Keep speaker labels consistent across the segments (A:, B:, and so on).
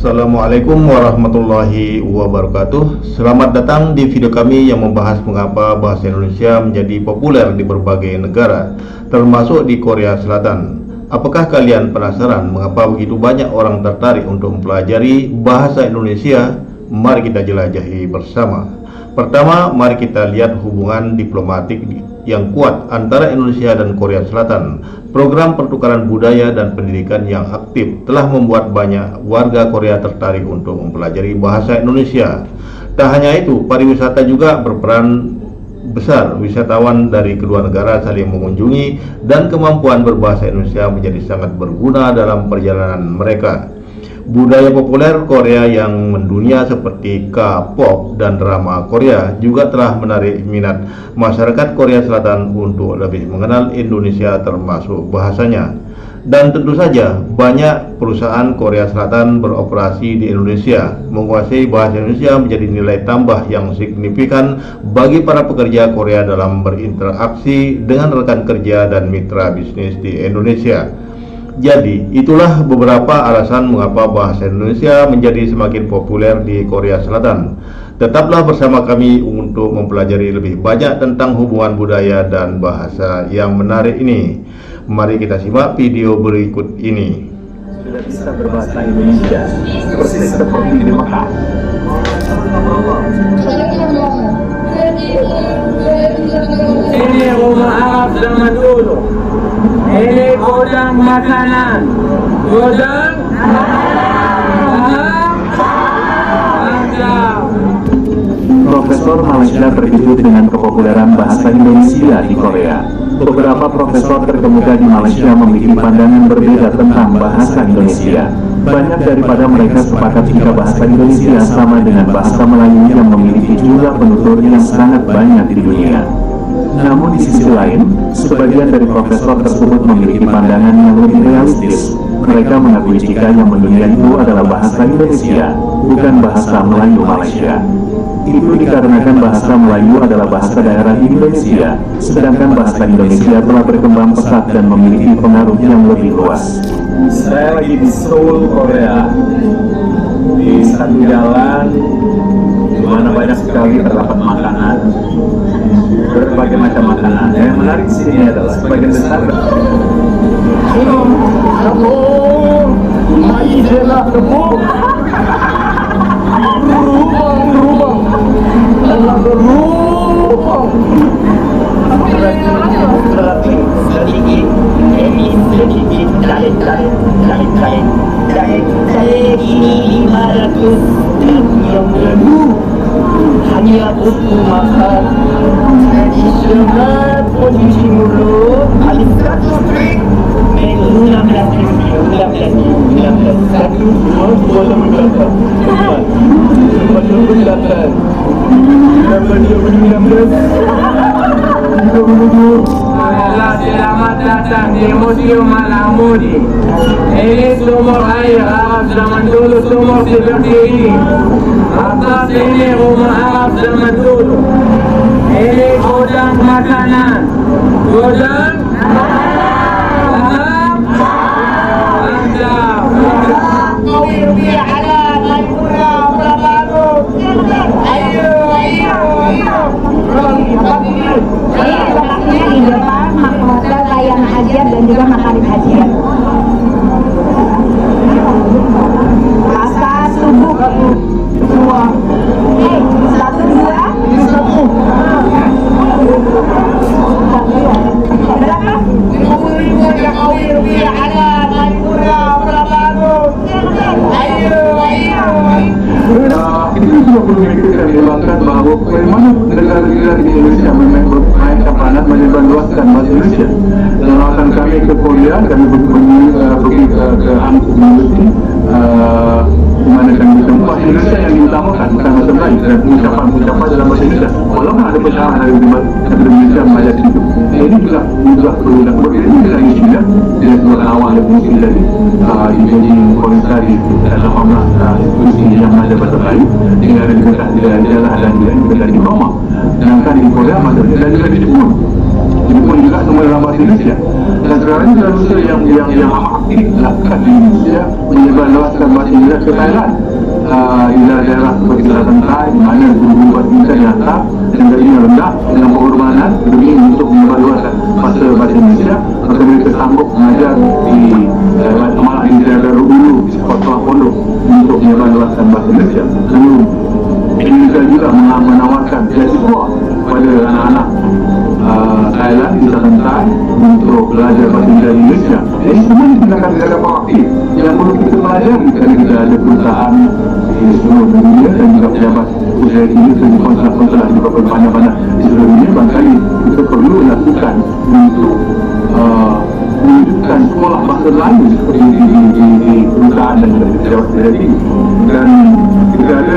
A: Assalamualaikum warahmatullahi wabarakatuh. Selamat datang di video kami yang membahas mengapa bahasa Indonesia menjadi populer di berbagai negara, termasuk di Korea Selatan. Apakah kalian penasaran mengapa begitu banyak orang tertarik untuk mempelajari bahasa Indonesia? Mari kita jelajahi bersama. Pertama, mari kita lihat hubungan diplomatik yang kuat antara Indonesia dan Korea Selatan. Program pertukaran budaya dan pendidikan yang aktif telah membuat banyak warga Korea tertarik untuk mempelajari bahasa Indonesia. Tak hanya itu, pariwisata juga berperan besar. Wisatawan dari kedua negara saling mengunjungi dan kemampuan berbahasa Indonesia menjadi sangat berguna dalam perjalanan mereka. Budaya populer Korea yang mendunia seperti K-pop dan drama Korea juga telah menarik minat masyarakat Korea Selatan untuk lebih mengenal Indonesia termasuk bahasanya. Dan tentu saja banyak perusahaan Korea Selatan beroperasi di Indonesia. Menguasai bahasa Indonesia menjadi nilai tambah yang signifikan bagi para pekerja Korea dalam berinteraksi dengan rekan kerja dan mitra bisnis di Indonesia. Jadi, itulah beberapa alasan mengapa bahasa Indonesia menjadi semakin populer di Korea Selatan. Tetaplah bersama kami untuk mempelajari lebih banyak tentang hubungan budaya dan bahasa yang menarik ini. Mari kita simak video berikut ini.
B: Sudah bisa berbahasa Indonesia, persis seperti di Mekah. Ini rumah Arab zaman dulu. Ini gudang makanan. Gudang Profesor Malaysia terkejut dengan kepopuleran bahasa Indonesia di Korea. Beberapa profesor terkemuka di Malaysia memiliki pandangan berbeda tentang bahasa Indonesia. Banyak daripada mereka sepakat jika bahasa Indonesia sama dengan bahasa Melayu yang memiliki jumlah penutur yang sangat banyak di dunia. Namun di sisi lain, sebagian dari profesor tersebut memiliki pandangan yang lebih realistis. Mereka mengakui jika yang mendunia itu adalah bahasa Indonesia, bukan bahasa Melayu Malaysia. Itu dikarenakan bahasa Melayu adalah bahasa daerah di Indonesia, sedangkan bahasa Indonesia telah berkembang pesat dan memiliki pengaruh yang lebih luas. Saya lagi di Seoul, Korea, di satu jalan di mana banyak sekali terdapat makanan, berbagai macam makanan. Yang menarik di sini adalah sebagian besar
C: hanya untuk makan tradisional kondisi mulut paling satu trik mengulang lagi satu Selamat datang di Museum Al-Amudi. Ini sumur air Arab zaman dulu, sumur seperti ini. Atas ini rumah Arab zaman dulu. Ini gudang makanan. Gudang di depan hotel layanan hajat dan juga makanan hajat. Atas subuh dua, satu dua, berapa? 50.000 yang awil dia ada naik murah berapa tuh? Ayo.
B: Itu juga perlu kita jelaskan bahwa bagaimana negara-negara di Indonesia memainkan peranan menyebarluaskan bahasa Indonesia. Dalam akan kami ke Korea, kami pergi ke Angkut University, di mana kami bertemu bahasa Indonesia yang diutamakan, bukan bahasa Melayu, dan ucapan dalam bahasa Indonesia. Walaupun ada pecahan dari Indonesia mengajar itu, ini juga perlu dan berbeda dengan isi Indonesia. Dia sebagai awal yang mungkin dari Beijing Korea di 18 institusi yang ada bahasa Melayu, dia ada di daerah dan juga di Roma. Sedangkan di Korea ada dan juga di Jepun. Jepun juga semua dalam bahasa Indonesia. Dan sekarang ini dalam usaha yang amat aktif dilakukan di Indonesia menyebarluaskan bahasa Indonesia ke Thailand. Di daerah seperti Selatan Thai, di mana guru-guru bahasa Indonesia nyata dan gajinya rendah dengan pengorbanan demi untuk menyebarluaskan bahasa Indonesia. Maka mereka sanggup mengajar di malah di daerah Ulu di sekolah pondok untuk menyebarluaskan bahasa Indonesia. Lalu Indonesia juga menawarkan beasiswa kepada anak-anak Thailand di Selatan Thai untuk belajar bahasa Indonesia. Jadi semua ini tindakan-tindakan proaktif yang perlu kita pelajari kerana kita ada perusahaan di seluruh dunia dan juga pejabat usaha ini di konsulat-konsulat di beberapa bandar-bandar di seluruh dunia. Barangkali kita perlu lakukan untuk menunjukkan sekolah bahasa Melayu seperti di perusahaan dan juga pejabat usaha ini. Dan kita ada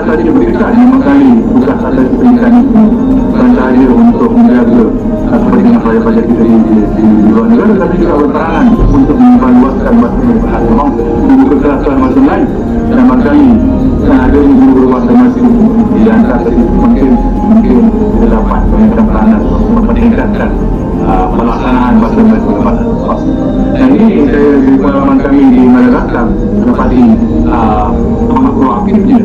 B: sahaja pendidikan yang mengkali bukan sahaja pendidikan itu bukan sahaja untuk menjaga seperti dengan pelajar-pelajar kita di luar negara, tapi juga berperangan untuk menyebarluaskan bahasa orang guru kekerasan bahasa Melayu. Dan mengkali ada guru bahasa Melayu di antara mungkin kita dapat memberikan peranan meningkatkan pelaksanaan bahasa Melayu ke depan. Dan ini saya di pengalaman kami di Madagaskar mendapati amat proaktifnya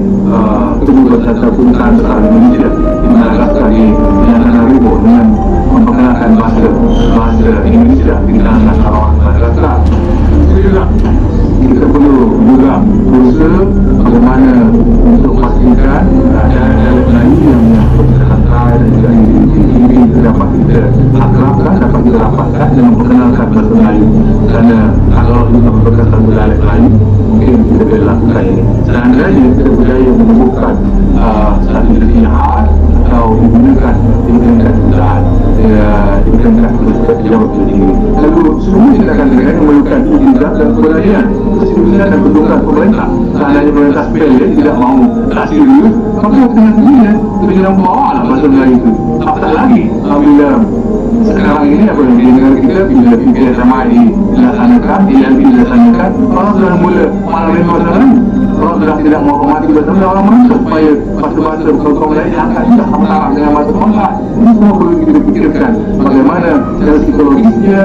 B: satu perusahaan besar di Indonesia di Madagaskar di Antananarivo dengan memperkenalkan bahasa Indonesia di kalangan Sarawak Madagaskar. Itu juga kita perlu juga berusaha bagaimana untuk pastikan daerah Melayu yang santai dan juga ini dapat kita akrabkan, dapat kita rapatkan dan memperkenalkan bahasa Melayu. Kerana kalau kita memperkenalkan budaya Melayu, mungkin kita boleh lakukan ini. Seandainya kita berjaya menemukan satu jenis khas atau digunakan perusahaan, digunakan pejabat tinggi. Lalu semua tindakan-tindakan yang memerlukan izin dan kebudayaan, keseluruhan dan pendukung pemerintah. Seandainya pemerintah sepele tidak mahu serius, maka dengan sendirinya kita jangan bawa lah bahasa Melayu itu. Apatah lagi apabila sekarang ini apabila di negara kita bila PPSMI dilaksanakan, ILP dilaksanakan, orang sudah mula mengalami bahasa Melayu. Orang sudah tidak menghormati bahasa Melayu, orang merasa supaya bahasa-bahasa kaum lain diangkat juga sama-sama dengan bahasa bangsa. Ini semua perlu kita fikirkan bagaimana secara psikologisnya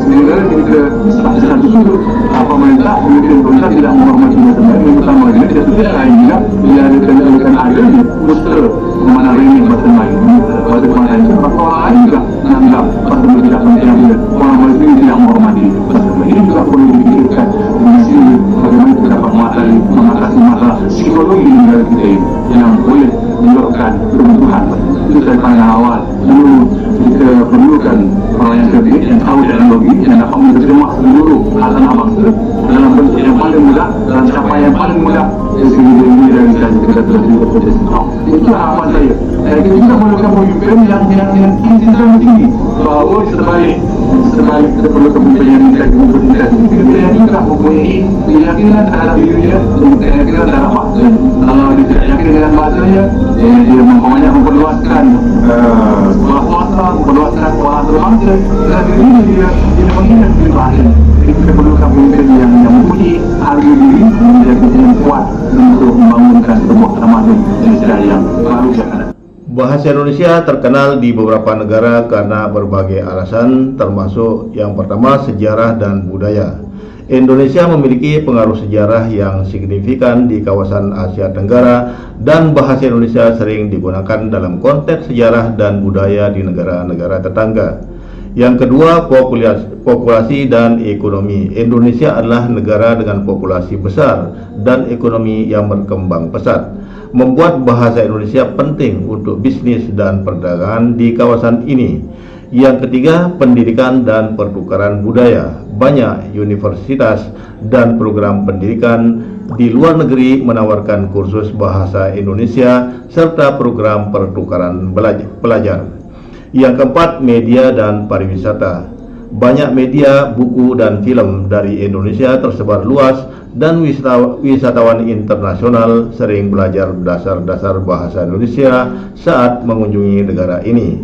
B: negara kita satu sudut pemerintah mungkin pemerintah tidak menghormati bahasa Melayu, bersama dengan tidak sudah lain juga bila ada kenyataan ada usaha mana remeh bahasa Melayu bahasa bahasa itu maka orang lain juga menganggap bahasa Melayu tidak penting, orang Melayu tidak menghormati bahasa Melayu. Ini juga perlu dipikirkan di sini bagaimana kita dapat mengatasi masalah psikologi di negara kita ini yang boleh menyebabkan kebutuhan. Itu saya pandang awal. Dulu kita perlukan orang yang cerdik yang tahu teknologi yang dapat menerjemah seluruh alasan bangsa dalam bentuk yang paling mudah, dalam capaian yang paling mudah dari segi ini dari kita terus. Itu harapan saya. Dan kita juga memerlukan pemimpin yang tinggi bahawa sebaik kita perlu pemimpin yang meningkat. Pemimpin yang juga mempunyai keyakinan terhadap dirinya dan keyakinan terhadap bangsa. Kalau dia tidak yakin dengan bahasanya, dia banyak memperluaskan sekolah swasta, memperluaskan sekolah berbangsa, dan dirinya dia menghina diri bahasa. Jadi kita perlukan pemimpin yang mempunyai harga diri dan keyakinan yang kuat untuk membangunkan sebuah peradaban Indonesia yang baru yang ada.
A: Bahasa Indonesia terkenal di beberapa negara karena berbagai alasan, termasuk yang pertama sejarah dan budaya. Indonesia memiliki pengaruh sejarah yang signifikan di kawasan Asia Tenggara dan bahasa Indonesia sering digunakan dalam konteks sejarah dan budaya di negara-negara tetangga. Yang kedua, populasi dan ekonomi. Indonesia adalah negara dengan populasi besar dan ekonomi yang berkembang pesat, membuat bahasa Indonesia penting untuk bisnis dan perdagangan di kawasan ini. Yang ketiga, pendidikan dan pertukaran budaya. Banyak universitas dan program pendidikan di luar negeri menawarkan kursus bahasa Indonesia serta program pertukaran pelajar. Yang keempat, media dan pariwisata. Banyak media, buku dan film dari Indonesia tersebar luas dan wisatawan internasional sering belajar dasar-dasar bahasa Indonesia saat mengunjungi negara ini.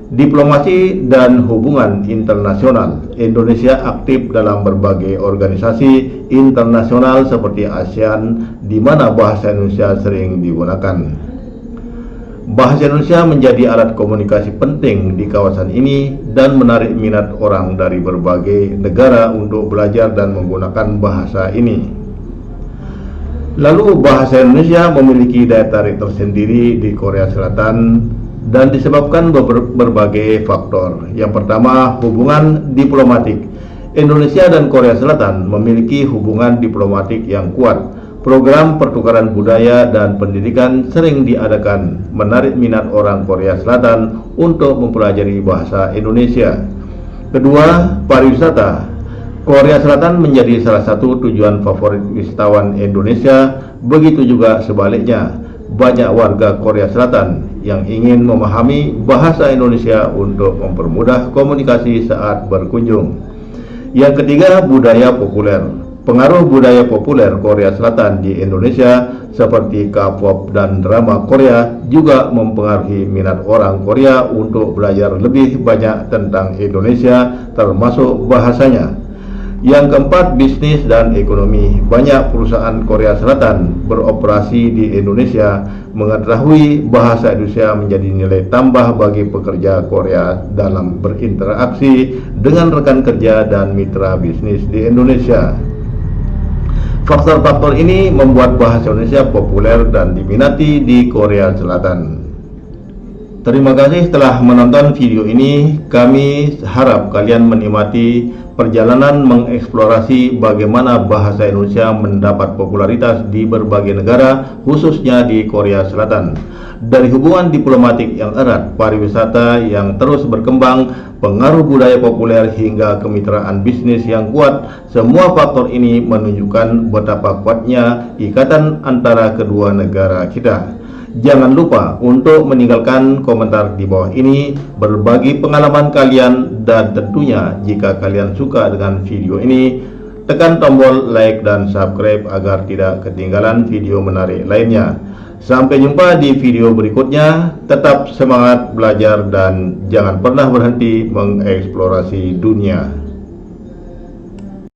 A: Diplomasi dan hubungan internasional. Indonesia aktif dalam berbagai organisasi internasional seperti ASEAN, di mana bahasa Indonesia sering digunakan. Bahasa Indonesia menjadi alat komunikasi penting di kawasan ini dan menarik minat orang dari berbagai negara untuk belajar dan menggunakan bahasa ini. Lalu, bahasa Indonesia memiliki daya tarik tersendiri di Korea Selatan dan disebabkan berbagai faktor. Yang pertama, hubungan diplomatik. Indonesia dan Korea Selatan memiliki hubungan diplomatik yang kuat. Program pertukaran budaya dan pendidikan sering diadakan, menarik minat orang Korea Selatan untuk mempelajari bahasa Indonesia. Kedua, pariwisata. Korea Selatan menjadi salah satu tujuan favorit wisatawan Indonesia, begitu juga sebaliknya. Banyak warga Korea Selatan yang ingin memahami bahasa Indonesia untuk mempermudah komunikasi saat berkunjung. Yang ketiga, budaya populer. Pengaruh budaya populer Korea Selatan di Indonesia seperti K-pop dan drama Korea juga mempengaruhi minat orang Korea untuk belajar lebih banyak tentang Indonesia, termasuk bahasanya. Yang keempat, bisnis dan ekonomi. Banyak perusahaan Korea Selatan beroperasi di Indonesia. Mengetahui bahasa Indonesia menjadi nilai tambah bagi pekerja Korea dalam berinteraksi dengan rekan kerja dan mitra bisnis di Indonesia. Faktor-faktor ini membuat bahasa Indonesia populer dan diminati di Korea Selatan. Terima kasih telah menonton video ini. Kami harap kalian menikmati perjalanan mengeksplorasi bagaimana bahasa Indonesia mendapat popularitas di berbagai negara, khususnya di Korea Selatan. Dari hubungan diplomatik yang erat, pariwisata yang terus berkembang, pengaruh budaya populer hingga kemitraan bisnis yang kuat, semua faktor ini menunjukkan betapa kuatnya ikatan antara kedua negara kita. Jangan lupa untuk meninggalkan komentar di bawah ini, berbagi pengalaman kalian, dan tentunya jika kalian suka dengan video ini, tekan tombol like dan subscribe agar tidak ketinggalan video menarik lainnya. Sampai jumpa di video berikutnya. Tetap semangat belajar dan jangan pernah berhenti mengeksplorasi dunia.